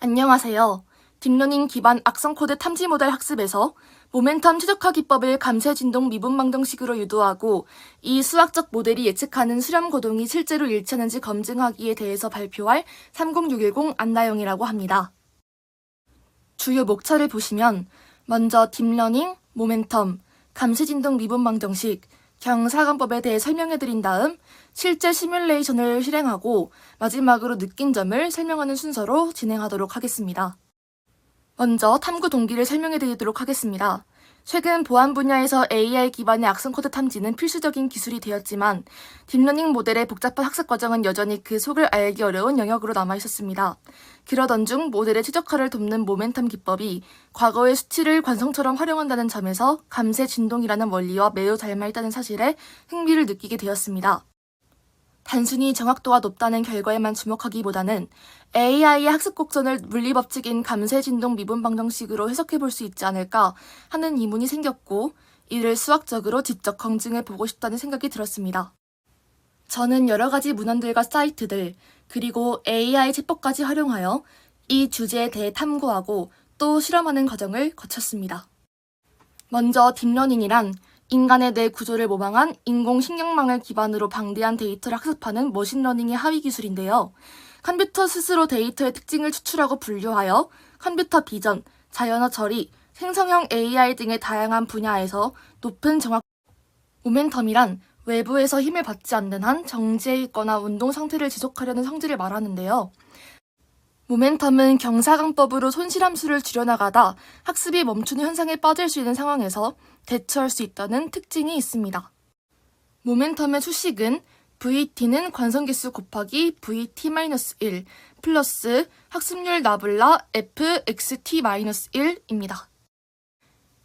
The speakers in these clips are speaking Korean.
안녕하세요. 딥러닝 기반 악성 코드 탐지 모델 학습에서 모멘텀 최적화 기법을 감쇄 진동 미분 방정식으로 유도하고 이 수학적 모델이 예측하는 수렴 고동이 실제로 일치하는지 검증하기에 대해서 발표할 30610 안나영이라고 합니다. 주요 목차를 보시면 먼저 딥러닝, 모멘텀, 감쇄 진동 미분 방정식, 경사관법에 대해 설명해드린 다음 실제 시뮬레이션을 실행하고 마지막으로 느낀 점을 설명하는 순서로 진행하도록 하겠습니다. 먼저 탐구 동기를 설명해드리도록 하겠습니다. 최근 보안 분야에서 AI 기반의 악성 코드 탐지는 필수적인 기술이 되었지만 딥러닝 모델의 복잡한 학습 과정은 여전히 그 속을 알기 어려운 영역으로 남아있었습니다. 그러던 중 모델의 최적화를 돕는 모멘텀 기법이 과거의 수치를 관성처럼 활용한다는 점에서 감쇄 진동이라는 원리와 매우 닮아있다는 사실에 흥미를 느끼게 되었습니다. 단순히 정확도가 높다는 결과에만 주목하기보다는 AI의 학습 곡선을 물리법칙인 감쇄 진동 미분 방정식으로 해석해 볼 수 있지 않을까 하는 의문이 생겼고 이를 수학적으로 직접 검증해 보고 싶다는 생각이 들었습니다. 저는 여러 가지 문헌들과 사이트들 그리고 AI 챗봇까지 활용하여 이 주제에 대해 탐구하고 또 실험하는 과정을 거쳤습니다. 먼저 딥러닝이란 인간의 뇌 구조를 모방한 인공신경망을 기반으로 방대한 데이터를 학습하는 머신러닝의 하위 기술인데요. 컴퓨터 스스로 데이터의 특징을 추출하고 분류하여 컴퓨터 비전, 자연어 처리, 생성형 AI 등의 다양한 분야에서 높은 모멘텀이란 외부에서 힘을 받지 않는 한 정지해 있거나 운동 상태를 지속하려는 성질을 말하는데요. 모멘텀은 경사강법으로 손실함수를 줄여나가다 학습이 멈추는 현상에 빠질 수 있는 상황에서 대처할 수 있다는 특징이 있습니다. 모멘텀의 수식은 VT는 관성계수 곱하기 VT-1 플러스 학습률 나블라 fxt-1입니다.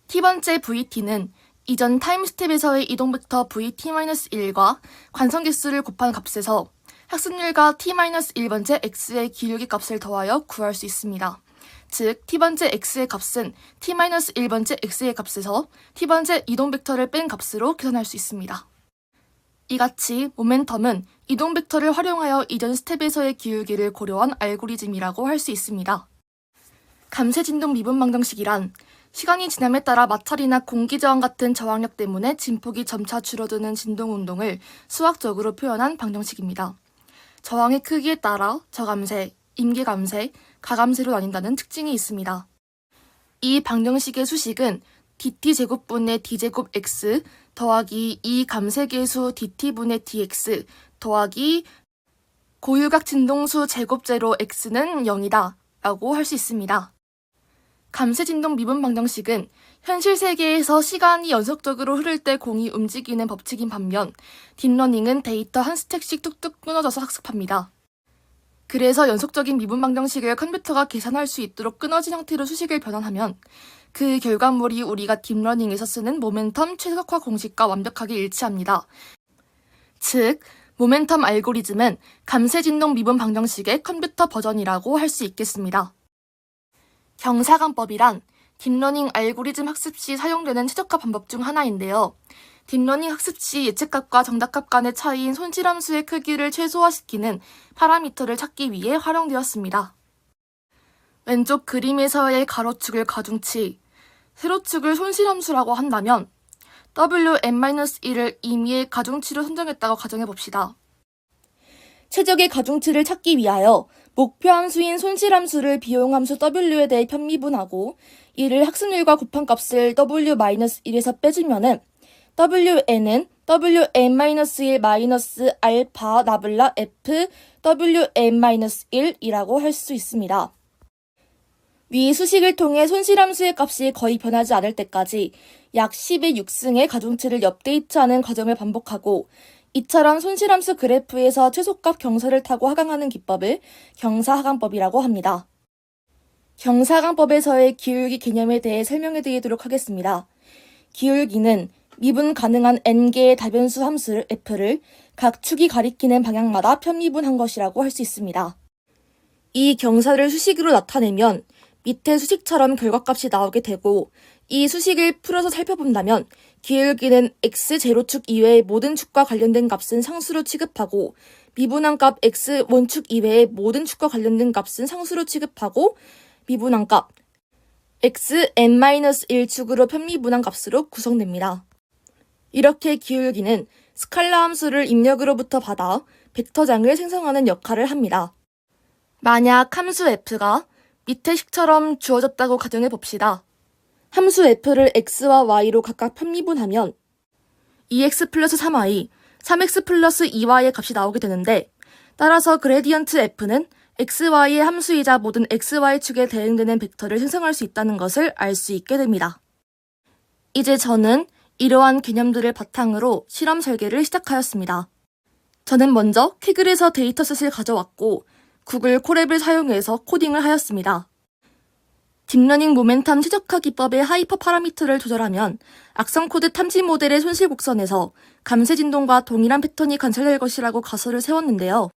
T번째 VT는 이전 타임스텝에서의 이동 벡터 VT-1과 관성계수를 곱한 값에서 학습률과 t-1번째 x의 기울기 값을 더하여 구할 수 있습니다. 즉, t번째 x의 값은 t-1번째 x의 값에서 t번째 이동 벡터를 뺀 값으로 계산할 수 있습니다. 이같이 모멘텀은 이동 벡터를 활용하여 이전 스텝에서의 기울기를 고려한 알고리즘이라고 할 수 있습니다. 감쇄 진동 미분 방정식이란 시간이 지남에 따라 마찰이나 공기 저항 같은 저항력 때문에 진폭이 점차 줄어드는 진동 운동을 수학적으로 표현한 방정식입니다. 저항의 크기에 따라 저감쇄, 임계감쇄, 가감쇄로 나뉜다는 특징이 있습니다. 이 방정식의 수식은 dt제곱분의 d제곱 x 더하기 이 감쇄계수 dt분의 dx 더하기 고유각 진동수 제곱제로 x는 0이다 라고 할 수 있습니다. 감쇄 진동 미분 방정식은 현실 세계에서 시간이 연속적으로 흐를 때 공이 움직이는 법칙인 반면 딥러닝은 데이터 한 스택씩 뚝뚝 끊어져서 학습합니다. 그래서 연속적인 미분 방정식을 컴퓨터가 계산할 수 있도록 끊어진 형태로 수식을 변환하면 그 결과물이 우리가 딥러닝에서 쓰는 모멘텀 최적화 공식과 완벽하게 일치합니다. 즉, 모멘텀 알고리즘은 감쇄 진동 미분 방정식의 컴퓨터 버전이라고 할 수 있겠습니다. 경사관법이란 딥러닝 알고리즘 학습 시 사용되는 최적화 방법 중 하나인데요. 딥러닝 학습 시 예측값과 정답값 간의 차이인 손실함수의 크기를 최소화시키는 파라미터를 찾기 위해 활용되었습니다. 왼쪽 그림에서의 가로축을 가중치, 세로축을 손실함수라고 한다면 wn-1을 임의의 가중치로 선정했다고 가정해봅시다. 최적의 가중치를 찾기 위하여 목표 함수인 손실함수를 비용함수 w에 대해 편미분하고 이를 학습률과 곱한 값을 w-1에서 빼주면은 wn은 wn-1 마이너스 알파 나블라 f wn-1이라고 할 수 있습니다. 위 수식을 통해 손실함수의 값이 거의 변하지 않을 때까지 약 10의 6승의 가중치를 업데이트하는 과정을 반복하고 이처럼 손실함수 그래프에서 최소값 경사를 타고 하강하는 기법을 경사하강법이라고 합니다. 경사하강법에서의 기울기 개념에 대해 설명해드리도록 하겠습니다. 기울기는 미분 가능한 n개의 다변수 함수 f를 각 축이 가리키는 방향마다 편미분한 것이라고 할 수 있습니다. 이 경사를 수식으로 나타내면 밑의 수식처럼 결과값이 나오게 되고 이 수식을 풀어서 살펴본다면 기울기는 x 제로축 이외의 모든 축과 관련된 값은 상수로 취급하고 미분한값 x 원축 이외의 모든 축과 관련된 값은 상수로 취급하고 미분한값 x n-1 축으로 편미분한 값으로 구성됩니다. 이렇게 기울기는 스칼라 함수를 입력으로부터 받아 벡터장을 생성하는 역할을 합니다. 만약 함수 f가 밑의 식처럼 주어졌다고 가정해 봅시다. 함수 f를 x와 y로 각각 편미분하면 2x 플러스 3y, 3x 플러스 2y의 값이 나오게 되는데 따라서 그레디언트 f는 xy의 함수이자 모든 xy축에 대응되는 벡터를 생성할 수 있다는 것을 알 수 있게 됩니다. 이제 저는 이러한 개념들을 바탕으로 실험 설계를 시작하였습니다. 저는 먼저 키글에서 데이터셋을 가져왔고 구글 콜앱을 사용해서 코딩을 하였습니다. 딥러닝 모멘텀 최적화 기법의 하이퍼 파라미터를 조절하면 악성 코드 탐지 모델의 손실 곡선에서 감쇄 진동과 동일한 패턴이 관찰될 것이라고 가설을 세웠는데요.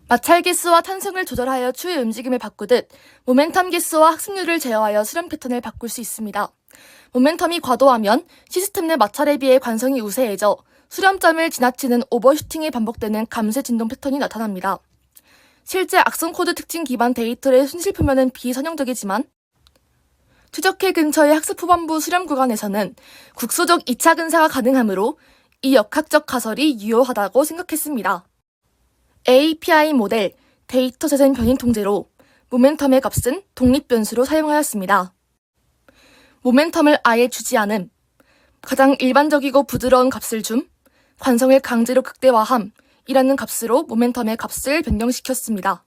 마찰 개수와 탄성을 조절하여 추의 움직임을 바꾸듯 모멘텀 개수와 학습률을 제어하여 수렴 패턴을 바꿀 수 있습니다. 모멘텀이 과도하면 시스템 내 마찰에 비해 관성이 우세해져 수렴점을 지나치는 오버슈팅이 반복되는 감쇄 진동 패턴이 나타납니다. 실제 악성 코드 특징 기반 데이터의 손실 표면은 비선형적이지만 최적해 근처의 학습 후반부 수렴 구간에서는 국소적 2차 근사가 가능하므로 이 역학적 가설이 유효하다고 생각했습니다. API 모델, 데이터 재생 변인 통제로 모멘텀의 값은 독립변수로 사용하였습니다. 모멘텀을 아예 주지 않음, 가장 일반적이고 부드러운 값을 줌, 관성을 강제로 극대화함, 이라는 값으로 모멘텀의 값을 변경시켰습니다.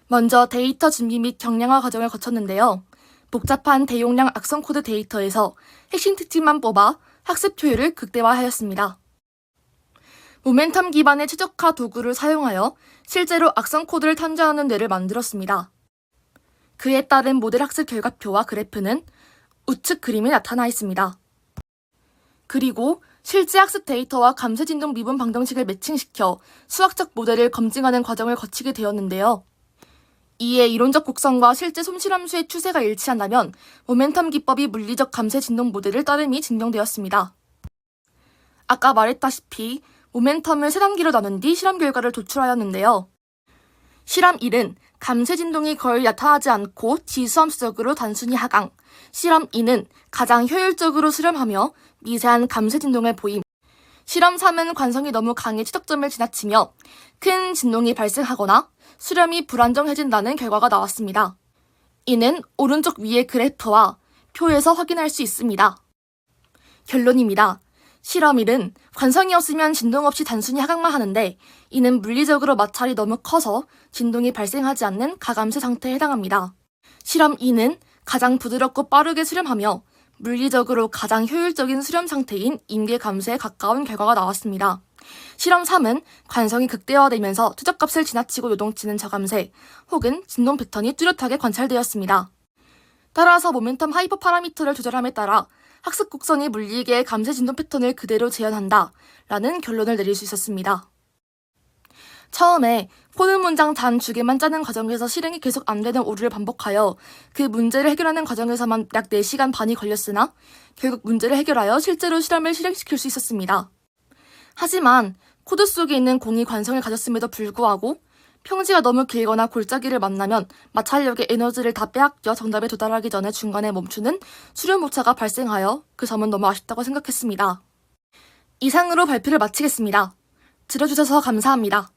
먼저 데이터 준비 및 경량화 과정을 거쳤는데요. 복잡한 대용량 악성 코드 데이터에서 핵심 특징만 뽑아 학습 효율을 극대화하였습니다. 모멘텀 기반의 최적화 도구를 사용하여 실제로 악성 코드를 탐지하는 뇌를 만들었습니다. 그에 따른 모델 학습 결과표와 그래프는 우측 그림에 나타나 있습니다. 그리고 실제 학습 데이터와 감쇄 진동 미분 방정식을 매칭시켜 수학적 모델을 검증하는 과정을 거치게 되었는데요. 이에 이론적 곡선과 실제 손실함수의 추세가 일치한다면 모멘텀 기법이 물리적 감쇄 진동 모델을 따름이 증명되었습니다. 아까 말했다시피 모멘텀을 3단계로 나눈 뒤 실험 결과를 도출하였는데요. 실험 1은 감쇄 진동이 거의 나타나지 않고 지수함수적으로 단순히 하강, 실험 2는 가장 효율적으로 수렴하며 미세한 감쇄 진동을 보임, 실험 3은 관성이 너무 강해 최적점을 지나치며 큰 진동이 발생하거나 수렴이 불안정해진다는 결과가 나왔습니다. 이는 오른쪽 위의 그래프와 표에서 확인할 수 있습니다. 결론입니다. 실험 1은 관성이 없으면 진동 없이 단순히 하강만 하는데 이는 물리적으로 마찰이 너무 커서 진동이 발생하지 않는 가감쇄 상태에 해당합니다. 실험 2는 가장 부드럽고 빠르게 수렴하며 물리적으로 가장 효율적인 수렴 상태인 임계 감쇄에 가까운 결과가 나왔습니다. 실험 3은 관성이 극대화되면서 최적값을 지나치고 요동치는 저감쇄 혹은 진동 패턴이 뚜렷하게 관찰되었습니다. 따라서 모멘텀 하이퍼 파라미터를 조절함에 따라 학습 곡선이 물리계의 감쇄 진동 패턴을 그대로 재현한다 라는 결론을 내릴 수 있었습니다. 처음에 코드 문장 단 2개만 짜는 과정에서 실행이 계속 안 되는 오류를 반복하여 그 문제를 해결하는 과정에서만 약 4시간 반이 걸렸으나 결국 문제를 해결하여 실제로 실험을 실행시킬 수 있었습니다. 하지만 코드 속에 있는 공이 관성을 가졌음에도 불구하고 평지가 너무 길거나 골짜기를 만나면 마찰력의 에너지를 다 빼앗겨 정답에 도달하기 전에 중간에 멈추는 수렴 오차가 발생하여 그 점은 너무 아쉽다고 생각했습니다. 이상으로 발표를 마치겠습니다. 들어주셔서 감사합니다.